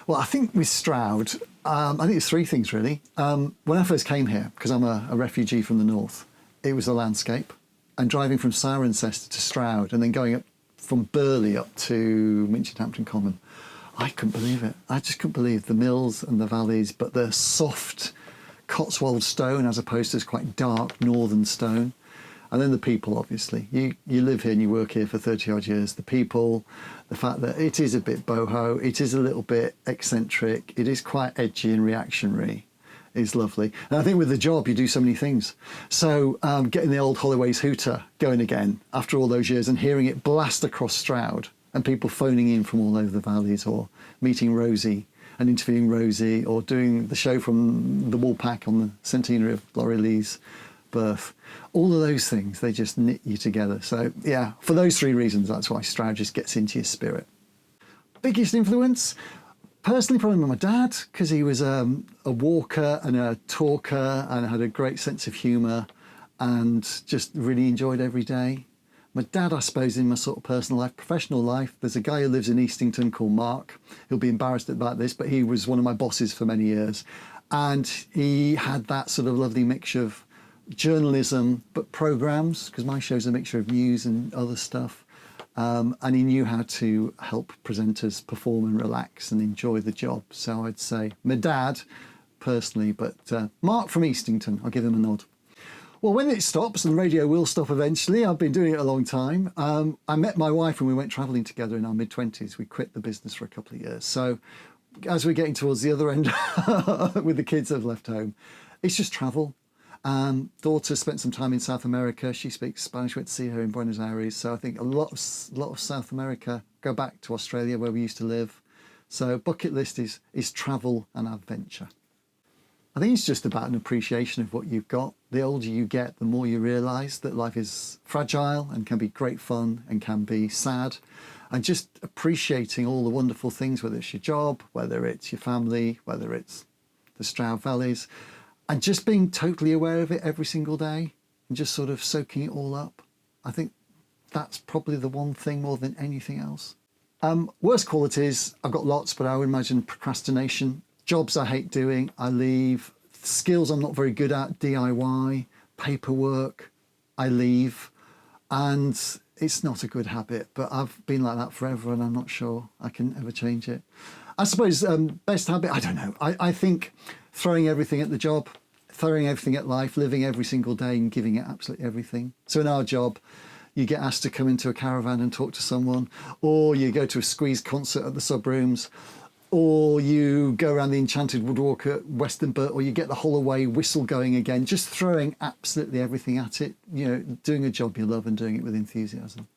Well, I think with Stroud, I think it's three things really. When I first came here, because I'm a refugee from the north, it was the landscape. And driving from Cirencester to Stroud and then going up from Burley up to Minchinhampton Common, I couldn't believe it. I just couldn't believe the mills and the valleys, but the soft Cotswold stone as opposed to this quite dark northern stone. And then the people, obviously. You live here and you work here for 30 odd years. The people, the fact that it is a bit boho, it is a little bit eccentric, it is quite edgy and reactionary. Is lovely. And I think with the job, you do so many things. So getting the old Holloway's Hooter going again after all those years and hearing it blast across Stroud and people phoning in from all over the valleys or meeting Rosie and interviewing Rosie or doing the show from the Woolpack on the centenary of Laurie Lee's birth. All of those things, they just knit you together. So yeah, for those three reasons, that's why Stroud just gets into your spirit. Biggest influence? Personally, probably my dad, because he was a walker and a talker and had a great sense of humour and just really enjoyed every day. My dad, I suppose, in my sort of personal life, professional life, there's a guy who lives in Eastington called Mark. He'll be embarrassed about this, but he was one of my bosses for many years. And he had that sort of lovely mixture of journalism, but programmes, because my show's a mixture of news and other stuff. And he knew how to help presenters perform and relax and enjoy the job. So I'd say my dad, personally, but Mark from Eastington, I'll give him a nod. Well, when it stops, and the radio will stop eventually, I've been doing it a long time. I met my wife when we went travelling together in our mid-20s. We quit the business for a couple of years. So as we're getting towards the other end with the kids that have left home, it's just travel. Daughter spent some time in South America. She speaks Spanish. Went to see her in Buenos Aires. So I think a lot of South America. Go back to Australia where we used to live. So bucket list is travel and adventure. I think it's just about an appreciation of what you've got. The older you get, the more you realise that life is fragile and can be great fun and can be sad. And just appreciating all the wonderful things, whether it's your job, whether it's your family, whether it's the Stroud Valleys. And just being totally aware of it every single day and just sort of soaking it all up. I think that's probably the one thing more than anything else. Worst qualities, I've got lots, but I would imagine procrastination. Jobs I hate doing, I leave. Skills I'm not very good at, DIY, paperwork, I leave. And it's not a good habit, but I've been like that forever and I'm not sure I can ever change it. I suppose best habit, I don't know. I think throwing everything at the job, throwing everything at life, living every single day and giving it absolutely everything. So in our job, you get asked to come into a caravan and talk to someone, or you go to a Squeeze concert at the Subrooms, or you go around the Enchanted Woodwalk at Westonbirt, or you get the Holloway whistle going again, just throwing absolutely everything at it, you know, doing a job you love and doing it with enthusiasm.